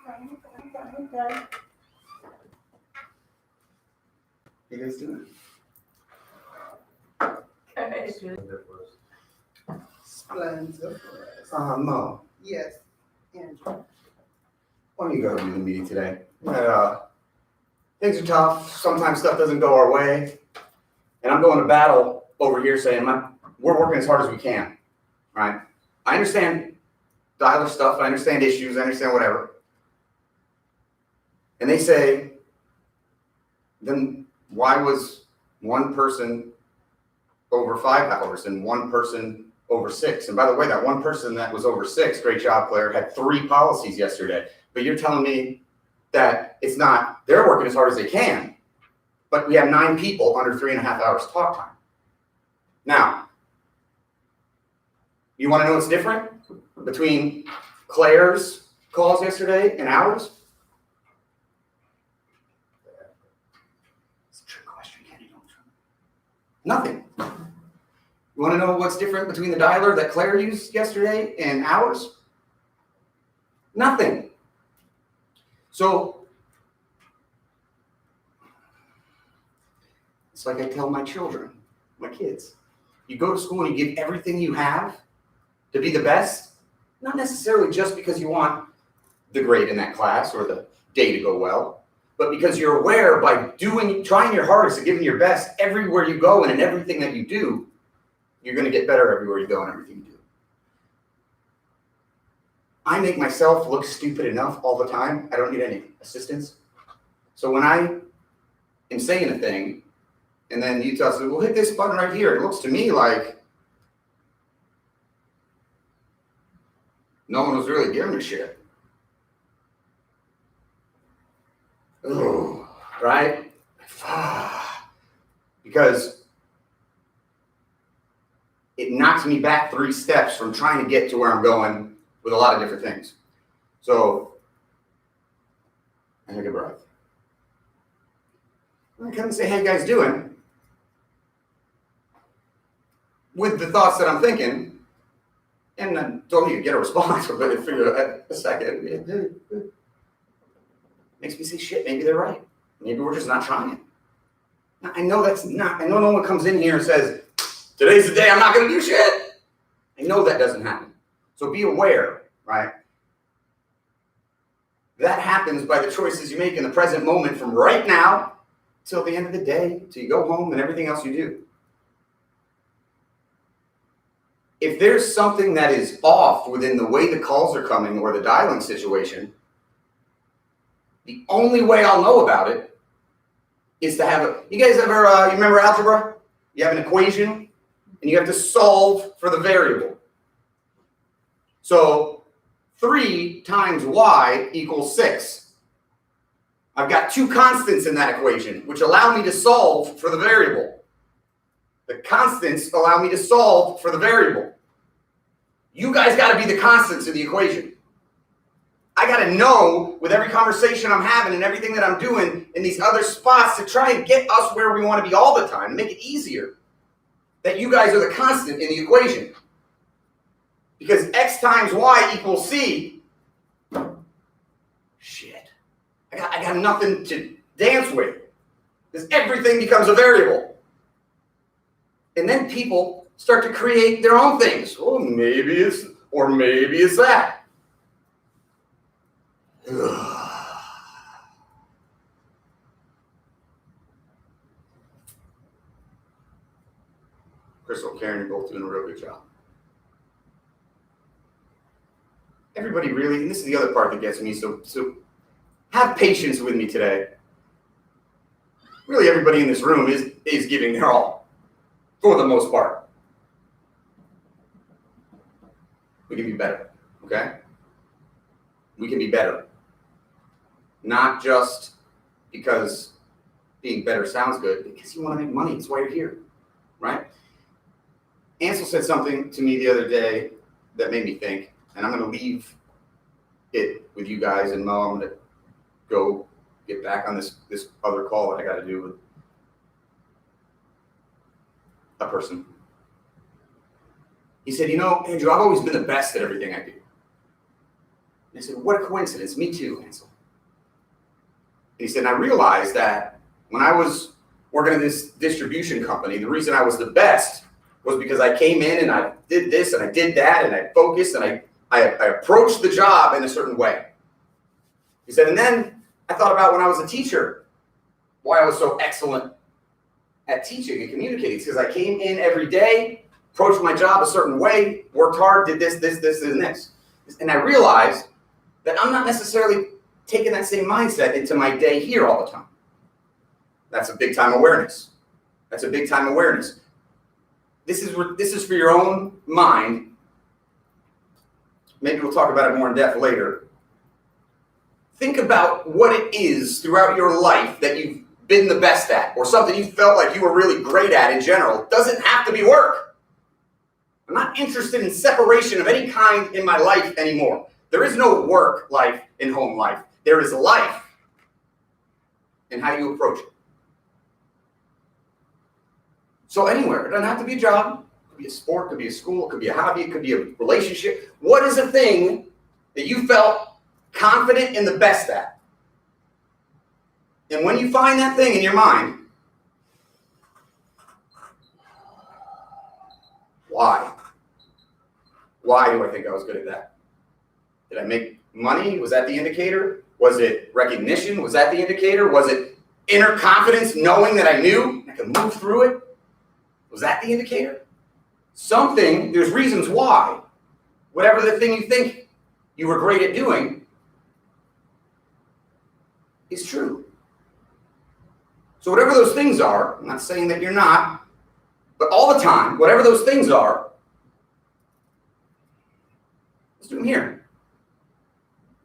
Okay. You guys doing? Okay. Splendid. Mo. Yes. Andrew. Why don't you go to the meeting today? Things are tough. Sometimes stuff doesn't go our way. And I'm going to battle over here saying, we're working as hard as we can, right? I understand dialer stuff. I understand issues. I understand whatever. And they say, then why was one person over 5 hours and one person over 6? And by the way, that one person that was over 6, great job, Claire, had 3 policies yesterday. But you're telling me that it's not, they're working as hard as they can, but we have 9 people under 3.5 hours talk time. Now, you want to know what's different between Claire's calls yesterday and ours? It's a trick question, Kenny. Nothing. You want to know what's different between the dialer that Claire used yesterday and ours? Nothing. So, it's like I tell my children, my kids, you go to school and you give everything you have to be the best, not necessarily just because you want the grade in that class or the day to go well, but because you're aware by trying your hardest and giving your best everywhere you go and in everything that you do, you're going to get better everywhere you go and everything you do. I make myself look stupid enough all the time. I don't need any assistance. So when I am saying a thing, and then you tell us, well, hit this button right here. It looks to me like no one was really giving a shit. Oh, right? Because it knocks me back 3 steps from trying to get to where I'm going with a lot of different things. So, I take a breath. I come and say, how you guys doing? With the thoughts that I'm thinking, and I don't need to get a response, but I figure out a second. It makes me say, shit, maybe they're right. Maybe we're just not trying. I know no one comes in here and says, today's the day I'm not going to do shit. I know that doesn't happen. So be aware, right? That happens by the choices you make in the present moment from right now till the end of the day, till you go home and everything else you do. If there's something that is off within the way the calls are coming or the dialing situation, the only way I'll know about it is to have you guys ever, you remember algebra? You have an equation and you have to solve for the variable. So 3 times y equals 6. I've got 2 constants in that equation, which allow me to solve for the variable. The constants allow me to solve for the variable. You guys got to be the constants in the equation. I got to know with every conversation I'm having and everything that I'm doing in these other spots to try and get us where we want to be all the time, make it easier, that you guys are the constant in the equation. Because x times y equals c. Shit. I got nothing to dance with. Because everything becomes a variable. And then people start to create their own things. Well, maybe it's that. Crystal, Karen, you're both doing a real good job. Everybody really, and this is the other part that gets me, so have patience with me today. Really, everybody in this room is giving their all, for the most part. We can be better, okay? We can be better. Not just because being better sounds good, because you want to make money. That's why you're here, right? Ansel said something to me the other day that made me think, and I'm going to leave it with you guys, and Mo, I'm going to go get back on this other call that I got to do with a person. He said, you know, Andrew, I've always been the best at everything I do. And I said, what a coincidence. Me too, Ansel. And he said, and I realized that when I was working in this distribution company, the reason I was the best was because I came in and I did this and I did that and I focused and I approached the job in a certain way. He said, and then I thought about when I was a teacher, why I was so excellent at teaching and communicating. It's because I came in every day, approached my job a certain way, worked hard, did this, and this. And I realized that I'm not necessarily taking that same mindset into my day here all the time. That's a big time awareness. That's a big time awareness. This is for your own mind. Maybe we'll talk about it more in depth later. Think about what it is throughout your life that you've been the best at, or something you felt like you were really great at in general. It doesn't have to be work. I'm not interested in separation of any kind in my life anymore. There is no work life and home life. There is life and how you approach it. So anywhere, it doesn't have to be a job. It could be a sport, it could be a school, it could be a hobby, it could be a relationship. What is a thing that you felt confident in the best at? And when you find that thing in your mind, why? Why do I think I was good at that? Did I make money? Was that the indicator? Was it recognition? Was that the indicator? Was it inner confidence, knowing that I knew I could move through it? Was that the indicator? Something, there's reasons why. Whatever the thing you think you were great at doing is true. So whatever those things are, I'm not saying that you're not, but all the time, whatever those things are, let's do them here.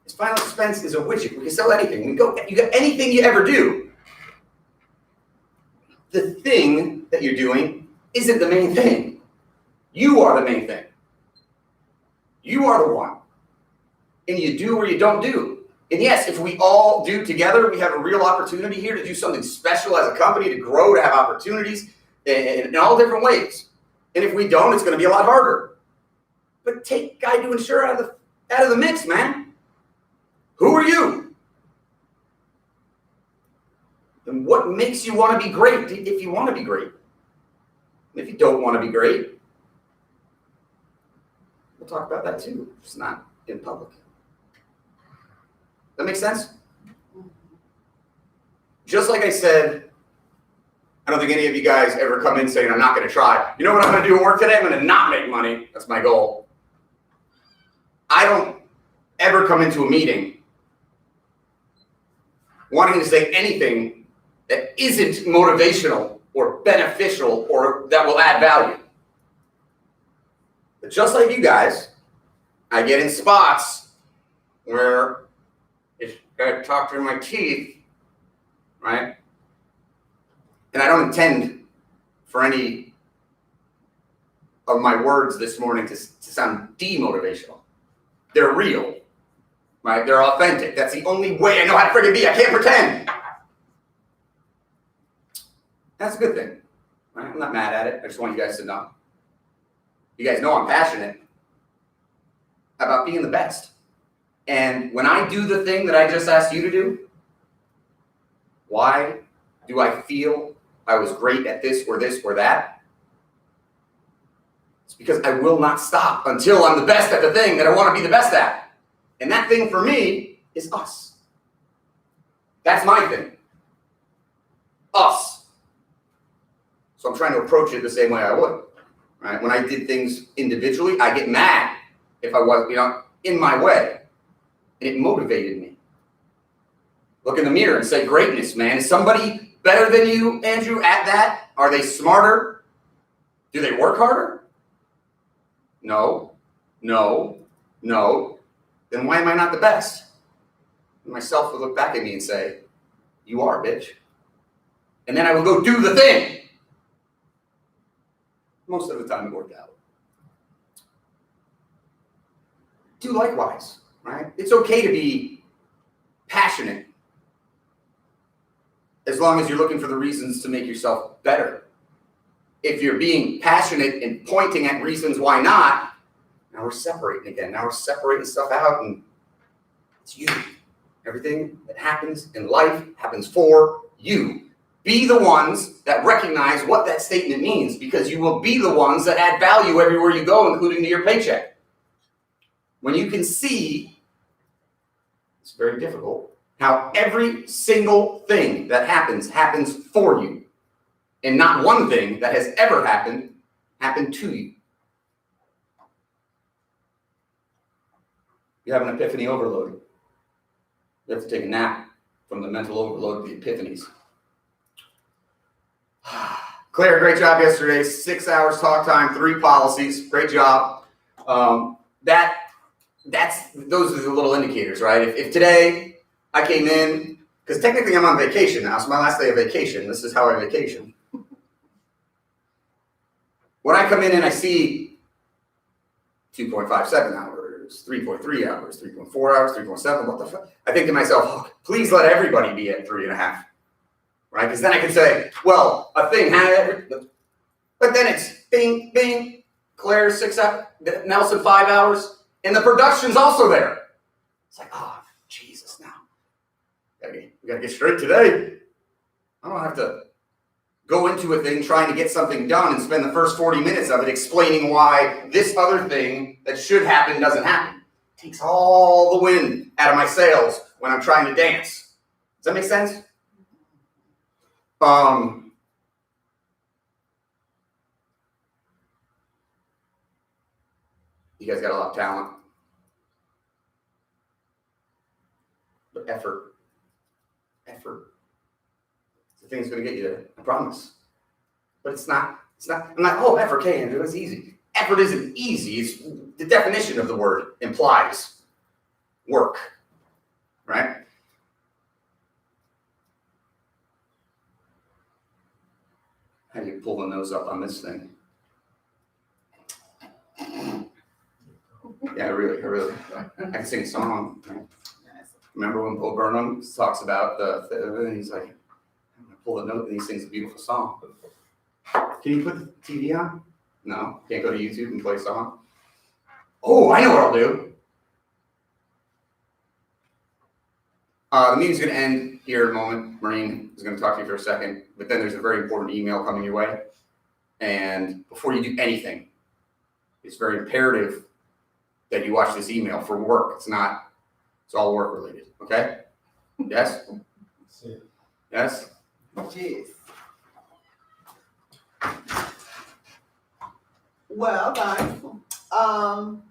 This final expense is a widget. We can sell anything. You got anything you ever do. The thing that you're doing isn't the main thing. You are the main thing. You are the one. And you do or you don't do. And yes, if we all do together, we have a real opportunity here to do something special as a company, to grow, to have opportunities in all different ways. And if we don't, it's going to be a lot harder. But take Guide to Insure out of the mix, man. Who are you? And what makes you want to be great if you want to be great? And if you don't want to be great, we'll talk about that too. It's not in public. That makes sense? Just like I said, I don't think any of you guys ever come in saying, I'm not going to try. You know what I'm going to do at work today? I'm going to not make money. That's my goal. I don't ever come into a meeting wanting to say anything that isn't motivational or beneficial or that will add value. But just like you guys, I get in spots where it's got to talk through my teeth, right? And I don't intend for any of my words this morning to sound demotivational. They're real, right? They're authentic. That's the only way I know how to freaking be. I can't pretend. That's a good thing, right? I'm not mad at it. I just want you guys to know. You guys know I'm passionate about being the best. And when I do the thing that I just asked you to do, why do I feel I was great at this or that? It's because I will not stop until I'm the best at the thing that I want to be the best at. And that thing for me is us. That's my thing. Us. So I'm trying to approach it the same way I would. Right? When I did things individually, I get mad if I was, in my way. And it motivated me. Look in the mirror and say, greatness, man. Is somebody better than you, Andrew, at that? Are they smarter? Do they work harder? No. Then why am I not the best? And myself would look back at me and say, you are, bitch. And then I would go do the thing. Most of the time it worked out. Do likewise, right? It's okay to be passionate as long as you're looking for the reasons to make yourself better. If you're being passionate and pointing at reasons why not, now we're separating again. Now we're separating stuff out and It's you. Everything that happens in life happens for you. Be the ones that recognize what that statement means, because you will be the ones that add value everywhere you go, including to your paycheck. When you can see, it's very difficult, how every single thing that happens for you, and not one thing that has ever happened to you. You have an epiphany overload. You have to take a nap from the mental overload of the epiphanies. Claire, great job yesterday. 6 hours talk time, 3 policies. Great job. Those are the little indicators, right? If today I came in, because technically I'm on vacation now, it's my last day of vacation. This is how I vacation. When I come in and I see 2.57 hours, 3.3 hours, 3.4 hours, 3.7, what the fuck? I think to myself, oh, please let everybody be at 3.5, right? Because then I can say, well, a thing had, but then it's bing, bing, Claire 6 hours, Nelson 5 hours, and the production's also there. It's like, oh, Jesus, now. We gotta get straight today. I don't have to go into a thing trying to get something done and spend the first 40 minutes of it explaining why this other thing that should happen doesn't happen. It takes all the wind out of my sails when I'm trying to dance. Does that make sense? You guys got a lot of talent. But effort. The thing's going to get you there, I promise. But it's not, I'm not, oh, effort, okay, Andrew, it's easy. Effort isn't easy. It's the definition of the word implies work, right? How do you pull the nose up on this thing? Yeah, I really. I can sing a song. Remember when Bo Burnham talks about and he's like, I'm gonna pull the note and he sings a beautiful song. Can you put the TV on? No, can't go to YouTube and play a song. Oh, I know what I'll do. The meeting's gonna end here in a moment. Maureen is gonna talk to you for a second, but then there's a very important email coming your way. And before you do anything, it's very imperative that you watch this email for work. It's all work related, okay? Yes? Yes? Jeez. Well, guys, I'm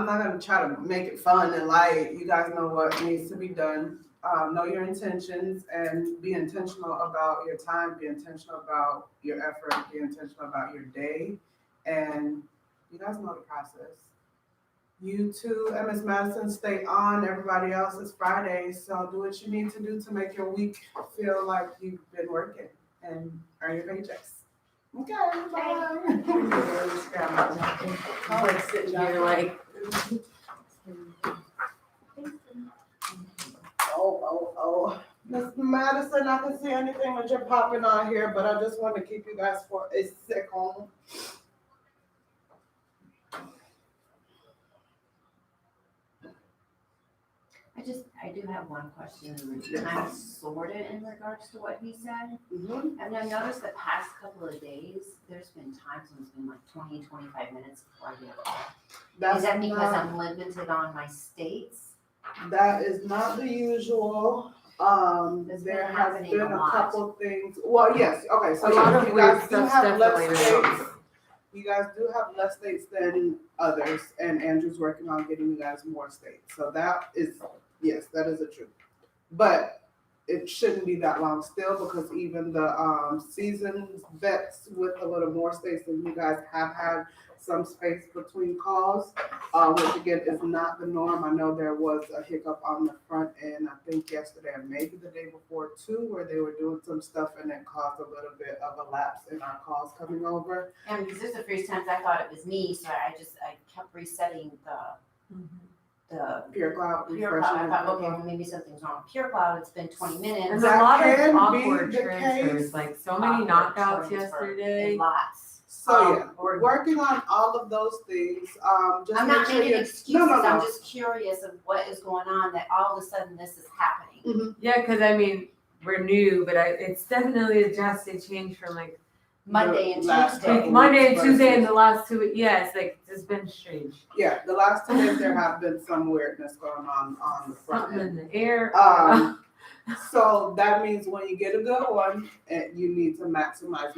not gonna try to make it fun and light. You guys know what needs to be done. Know your intentions and be intentional about your time, be intentional about your effort, be intentional about your day. And you guys know the process. You too, Ms. Madison, stay on. Everybody else is Friday, so do what you need to do to make your week feel like you've been working and earn your paychecks. Okay, bye. I'm like sitting here like. Oh. Ms. Madison, I can see anything that you're popping on here, but I just want to keep you guys for a second. I do have one question, kind of sort of in regards to what he said. Mm-hmm. And I noticed the past couple of days, there's been times when it's been like 20, 25 minutes before I get a call. Is that because I'm limited on my states? That is not the usual. There has been a couple things. Well, yes. Okay, so you guys do have less states. You guys do have less states than others, and Andrew's working on getting you guys more states. So that is, yes, that is the truth. But it shouldn't be that long still, because even the seasoned vets with a little more states than you guys have had some space between calls, which again is not the norm. I know there was a hiccup on the front end, I think yesterday or maybe the day before too, where they were doing some stuff and it caused a little bit of a lapse in our calls coming over. And because there's the first times I thought it was me, so I kept resetting the Pure Cloud. Pure Cloud. I thought, okay, well, maybe something's wrong with Pure Cloud. It's been 20 minutes. There's That a lot can of be awkward the transfers, case. like so many knockouts yesterday. Lots. So yeah, or working on all of those things. Just I'm make not sure making you're- excuses, No. I'm just curious of what is going on, that all of a sudden this is happening. yeah, because I mean we're new, but it's definitely a drastic change from like Monday and last Tuesday. couple Monday and weeks Tuesday versus- and the last 2 weeks. Yeah, it's like it's been strange. Yeah, the last 2 days there have been some weirdness going on the front Something end. in the air. So that means when you get a good one, you need to maximize.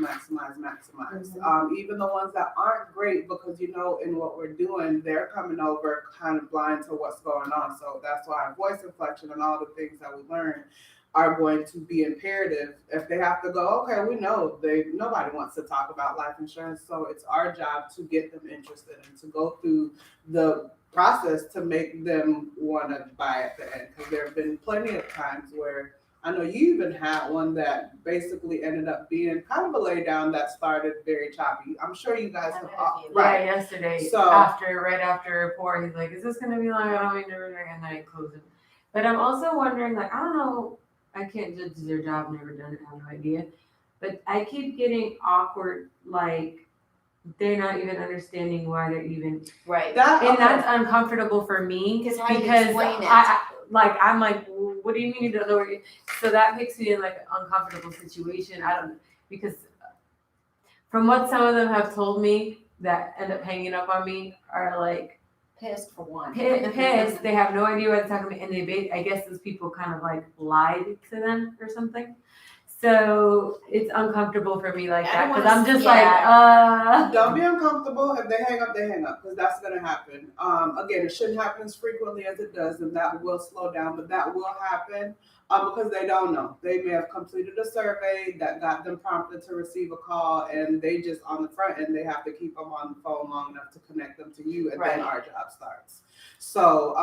Even the ones that aren't great, because you know in what we're doing, they're coming over kind of blind to what's going on. So that's why voice inflection and all the things that we learn are going to be imperative. If they have to go, okay, we know nobody wants to talk about life insurance, so it's our job to get them interested and to go through the process to make them want to buy at the end. Because there have been plenty of times where I know you even had one that basically ended up being kind of a lay down that started very choppy. I'm sure you guys I've have had a few. right. Yeah, yesterday, So- right after a report, he's like, is this gonna be long? I don't mean to ring, and then I close it. But I'm also wondering, like, I don't know, I can't judge their job, never done it, I have no idea. But I keep getting awkward, like, they're not even understanding why they're even, Right. and that's uncomfortable for me. Because how do you Because explain it? I'm like, what do you mean you don't know where you, so that makes me in like an uncomfortable situation. Because from what some of them have told me that end up hanging up on me are like Pissed for one. pissed. They have no idea what they're talking about, and I guess those people kind of like lied to them or something. So it's uncomfortable for me like I that don't because I'm wanna- just yeah. Don't be uncomfortable. If they hang up, because that's going to happen. Again, it shouldn't happen as frequently as it does, and that will slow down, but that will happen because they don't know. They may have completed a survey that got them prompted to receive a call, and they just on the front end, they have to keep them on the phone long enough to connect them to you, and then our job starts. So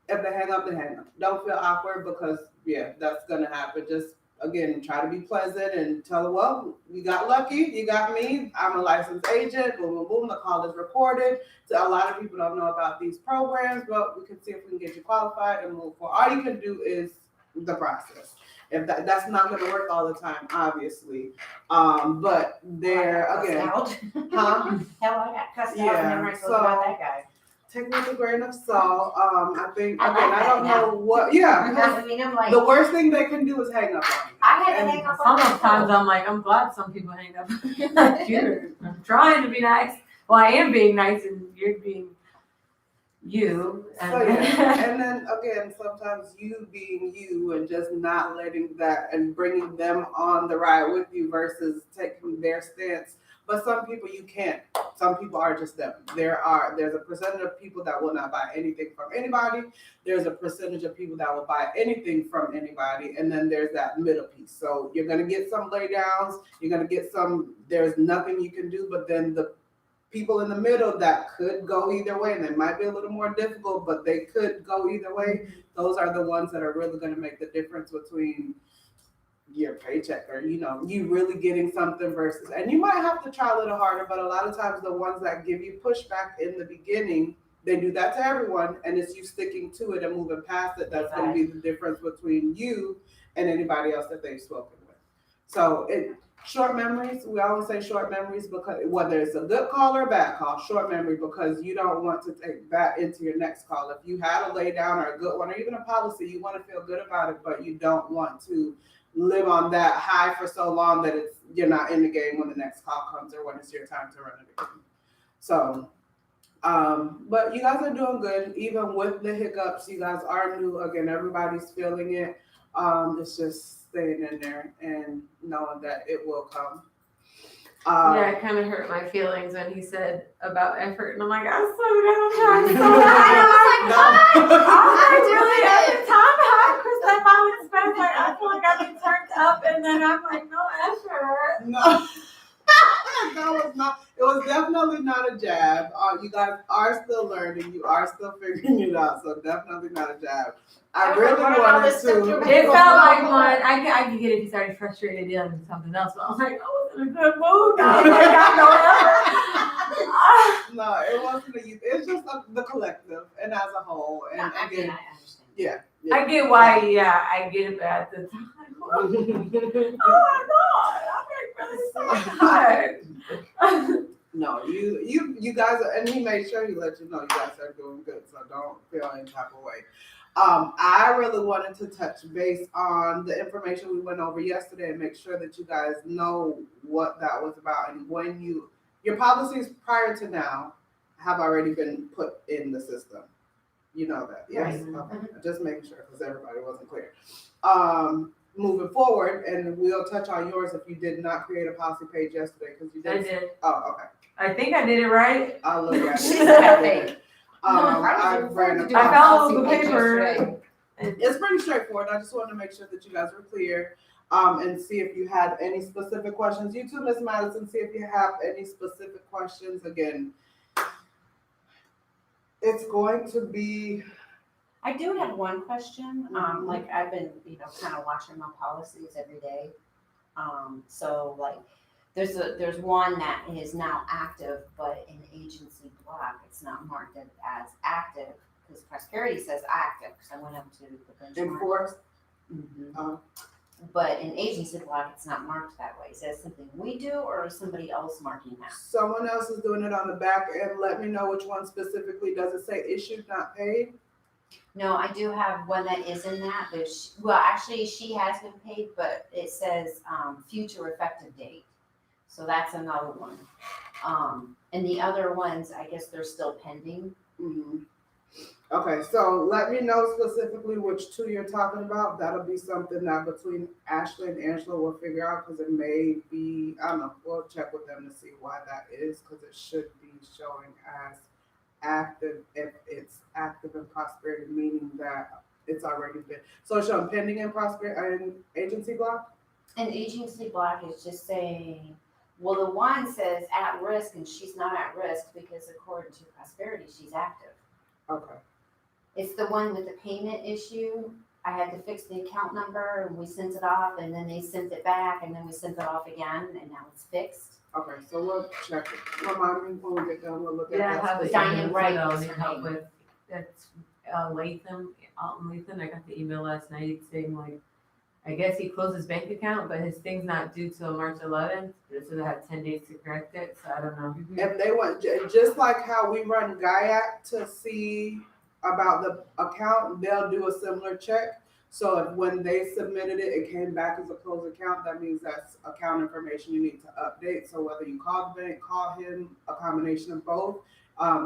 if they hang up, they hang up. Don't feel awkward because, yeah, that's going to happen. Just again, try to be pleasant and tell them, well, you got lucky, you got me, I'm a licensed agent, boom, boom, boom, the call is recorded. So a lot of people don't know about these programs, but we can see if we can get you qualified and move forward. All you can do is the process. If that's not going to work all the time, obviously. But there, again, Hell, huh? I got cussed out Yeah, whenever I spoke about that guy. Take with a grain of salt. I think, I like again, I that don't now. know what, yeah. I mean, I'm like, The worst thing they can do is hang up on you. I had to and hang up on sometimes I'm like, I'm glad some people hang up. I'm trying to be nice. Well, I am being nice, and you're being you. So yeah, and then again, sometimes you being you and just not letting that and bringing them on the ride with you versus taking their stance. But some people you can't. Some people are just them. There's a percentage of people that will not buy anything from anybody. There's a percentage of people that will buy anything from anybody, and then there's that middle piece. So you're gonna get some lay downs. You're gonna get some. There's nothing you can do, but then the people in the middle that could go either way, and they might be a little more difficult, but they could go either way. Those are the ones that are really going to make the difference between your paycheck or, you really getting something versus, and you might have to try a little harder, but a lot of times the ones that give you pushback in the beginning, they do that to everyone, and it's you sticking to it and moving past it. That's going to be the difference between you and anybody else that they've spoken with. So short memories, we always say short memories because whether it's a good call or a bad call, short memory, because you don't want to take that into your next call. If you had a lay down or a good one or even a policy, you want to feel good about it, but you don't want to live on that high for so long that you're not in the game when the next call comes or when it's your time to run it again. So, but you guys are doing good, even with the hiccups. You guys are new. Again, everybody's feeling it. It's just staying in there and knowing that it will come. Yeah, it kind of hurt my feelings when he said about effort, and I'm like, I'm so good, I'm trying so hard. I really every time I Chris, I spend like I feel like I've been turned up, and then I'm like, no effort. No. That was not. It was definitely not a jab. You guys are still learning. You are still figuring it out. So definitely not a jab. I really wanted to. It felt like one. I could get if he started frustrated dealing with something else, but I was like, I was in a good mood. I was like, I know. No, it wasn't a youth. It's just the collective and as a whole. And I mean, again, I understand. yeah. I get why. Yeah, I get it, but at the time, oh my god, I'm like really so tired. No, you guys are, and he made sure he let you know you guys are doing good, so don't feel any type of way. I really wanted to touch base on the information we went over yesterday and make sure that you guys know what that was about and when your policies prior to now have already been put in the system. You know that, yes? Right. Okay. Just making sure because everybody wasn't clear. Moving forward, and we'll touch on yours if you did not create a policy page yesterday because you I did. did. Oh, okay. I think I did it right. I'll look at She's it. epic. I ran a I found the policy page paper. yesterday. It's pretty straightforward. I just wanted to make sure that you guys were clear, and see if you had any specific questions. You too, Miss Madison, see if you have any specific questions. Again, it's going to be. I do have one question. Like I've been, kind of watching my policies every day. So like, there's one that is now active, but in agency block, it's not marked as active because Prosperity says active. Because I went up to the benchmark. Enforced. Mhm. But in agency block, it's not marked that way. Is that something we do, or is somebody else marking that? Someone else is doing it on the back end. Let me know which one specifically. Does it say issued, not paid? No, I do have one that is in that, but actually she has been paid, but it says, future effective date. So that's another one. And the other ones, I guess they're still pending. Mm-hmm. Okay, so let me know specifically which two you're talking about. That'll be something that between Ashley and Angela will figure out because it may be, I don't know, we'll check with them to see why that is because it should be showing as active if it's active in Prosperity, meaning that it's already been. So it's showing pending in Prosperity and agency block? And agency block is just saying, well, the one says at risk and she's not at risk because according to Prosperity, she's active. Okay. It's the one with the payment issue. I had to fix the account number and we sent it off and then they sent it back and then we sent it off again and now it's fixed. Okay, so we'll check it. Remind me when we get done, we'll look at Yeah, I that. have it. Diane Wright I'll is need her help name. with. That's Alton Latham. I got the email last night saying like, I guess he closed his bank account, but his thing's not due till March 11th. So they have 10 days to correct it. So I don't know. If they want, just like how we run GIAC to see about the account, they'll do a similar check. So if when they submitted it, it came back as a closed account, that means that's account information you need to update. So whether you call the bank, call him, a combination of both,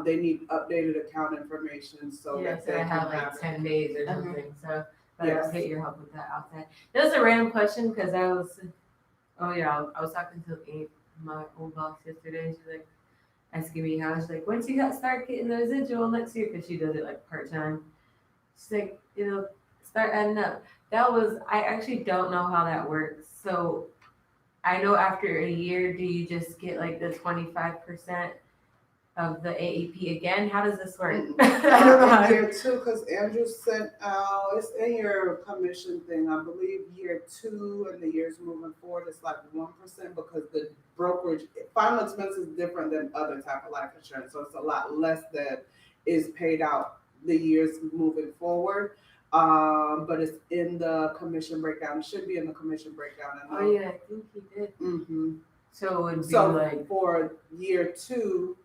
they need updated account information so Yeah, that so they I can have have like it. 10 days or something. So but Yes. I'll get your help with that outside. That was a random question because I was talking to my old boss yesterday. She's like asking me how she's like, once you start getting the residual next year, because she does it like part time. She's like, start adding up. I actually don't know how that works. So I know after a year, do you just get like the 25% of the AEP again? How does this work? I don't know how. Year two, because Andrew sent out, it's in your commission thing, I believe year two and the years moving forward, it's like 1% because the brokerage, final expense is different than other type of life insurance. So it's a lot less that is paid out the years moving forward. But it's in the commission breakdown. It should be in the commission breakdown. Oh yeah, I think he did. Mm-hmm. So it would be So like for year two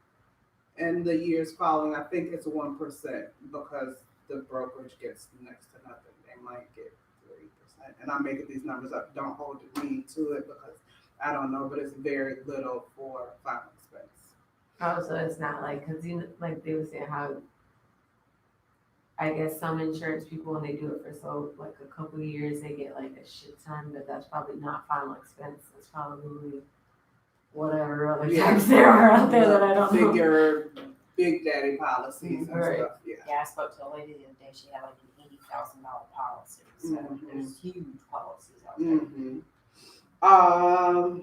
and the years following, I think it's 1% because the brokerage gets next to nothing. They might get 3%. And I'm making these numbers up. Don't hold me to it because I don't know, but it's very little for final expense. oh, so it's not like because like they were saying how I guess some insurance people when they do it for like a couple of years they get like a shit ton, but that's probably not final expense. That's probably whatever other tax there are out there that I don't know. Bigger, big daddy policies and Right. stuff. Yeah. Yeah, I spoke to a lady the other day. She had like an $80,000 policy. So there's huge policies out there. Mm-hmm.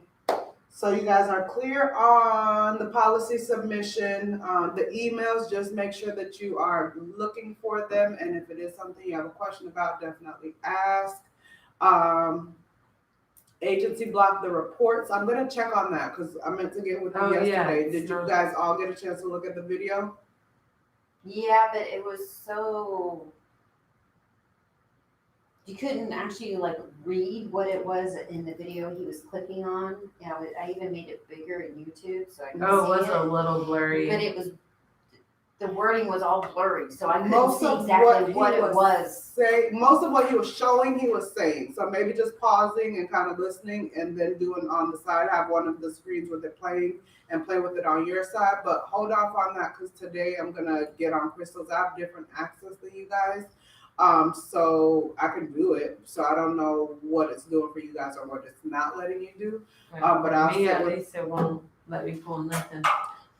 So you guys are clear on the policy submission. The emails, just make sure that you are looking for them. And if it is something you have a question about, definitely ask. Agency block the reports. I'm going to check on that because I meant to get with you yesterday. Did you guys all get a chance to look at the video? Yeah, but it was so. you couldn't actually like read what it was in the video he was clicking on. You know, I even made it bigger in YouTube so I could Oh, it see was a little blurry. But it was, the wording was all blurry, so I couldn't Most see of exactly what what he it was. most of what he was showing, he was saying. So maybe just pausing and kind of listening, and then doing on the side, have one of the screens with it playing and play with it on your side. But hold off on that because today I'm gonna get on Crystal's app, different access than you guys. So I can do it. So I don't know what it's doing for you guys or what it's not letting you do. But I'll me sit at with- least it won't let me pull nothing.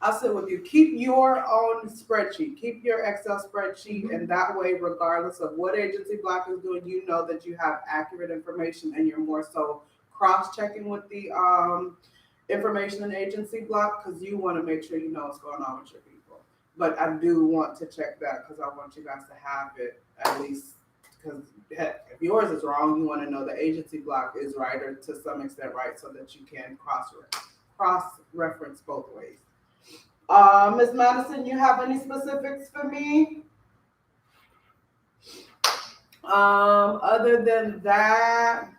I'll sit with you. Keep your own spreadsheet. Keep your Excel spreadsheet, and that way, regardless of what agency block is doing, you know that you have accurate information, and you're more so cross-checking with the information in agency block because you want to make sure you know what's going on with your people. But I do want to check that because I want you guys to have it at least. Because if yours is wrong, you want to know the agency block is right or to some extent right, so that you can cross-reference both ways. Ms. Madison, you have any specifics for me? Other than that,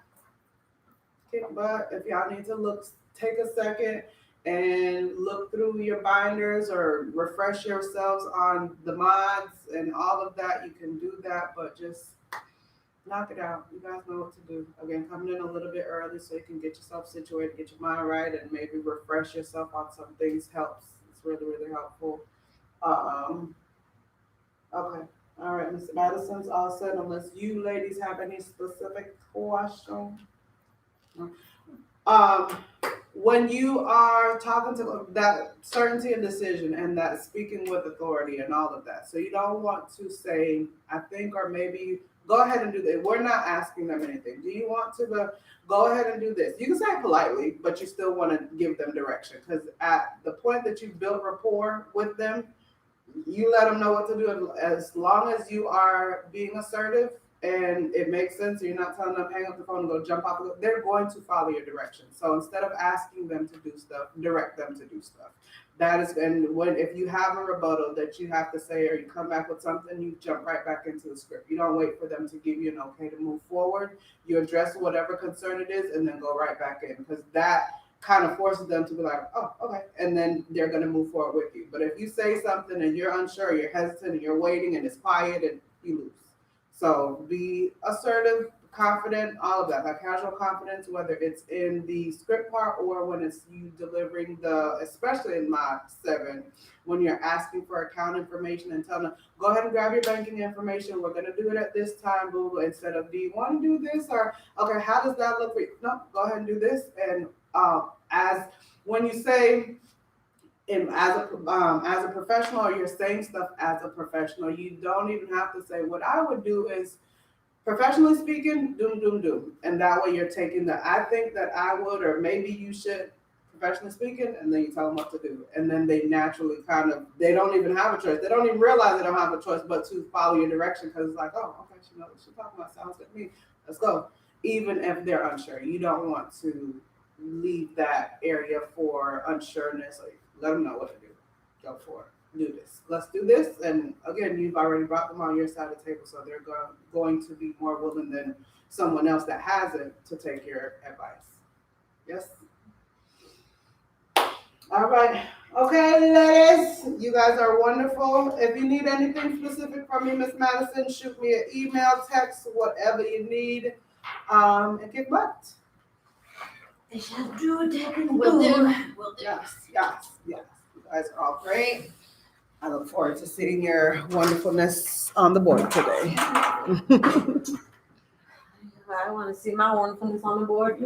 kick butt. If y'all need to look, take a second and look through your binders or refresh yourselves on the mods and all of that, you can do that, but just knock it out. You guys know what to do. Again, coming in a little bit early so you can get yourself situated, get your mind right, and maybe refresh yourself on some things helps. It's really, really helpful. Okay. All right, Ms. Madison's all set unless you ladies have any specific questions. When you are talking to that certainty and decision and that speaking with authority and all of that, so you don't want to say, I think, or maybe go ahead and do that. We're not asking them anything. Do you want to go ahead and do this? You can say it politely, but you still want to give them direction because at the point that you've built rapport with them, you let them know what to do. As long as you are being assertive and it makes sense, you're not telling them hang up the phone and go jump off. They're going to follow your direction. So instead of asking them to do stuff, direct them to do stuff. That is, and when if you have a rebuttal that you have to say or you come back with something, you jump right back into the script. You don't wait for them to give you an okay to move forward. You address whatever concern it is and then go right back in because that kind of forces them to be like, oh, okay. And then they're going to move forward with you. But if you say something and you're unsure, you're hesitant and you're waiting and it's quiet and you lose. So be assertive, confident, all of that. That casual confidence, whether it's in the script part or when it's you delivering especially in Mod 7, when you're asking for account information and telling them, go ahead and grab your banking information. We're going to do it at this time, boo, instead of, do you want to do this? Or, okay, how does that look for you? No, go ahead and do this. And as when you say, as a professional, or you're saying stuff as a professional, you don't even have to say, what I would do is, professionally speaking, doom. And that way you're taking I think that I would, or maybe you should, professionally speaking, and then you tell them what to do. And then they naturally they don't even have a choice. They don't even realize they don't have a choice but to follow your direction because it's like, oh, okay, she knows what she's talking about. Sounds good to me. Let's go. Even if they're unsure, you don't want to leave that area for unsureness. Like, let them know what to do. Go for it. Do this. Let's do this. And again, you've already brought them on your side of the table, so they're going to be more willing than someone else that hasn't to take your advice. Yes? All right. Okay, ladies, you guys are wonderful. If you need anything specific from me, Miss Madison, shoot me an email, text, whatever you need, and kick butt. They shall do it. Will do. Yes. You guys are all great. I look forward to seeing your wonderfulness on the board today. I want to see my wonderfulness on the board.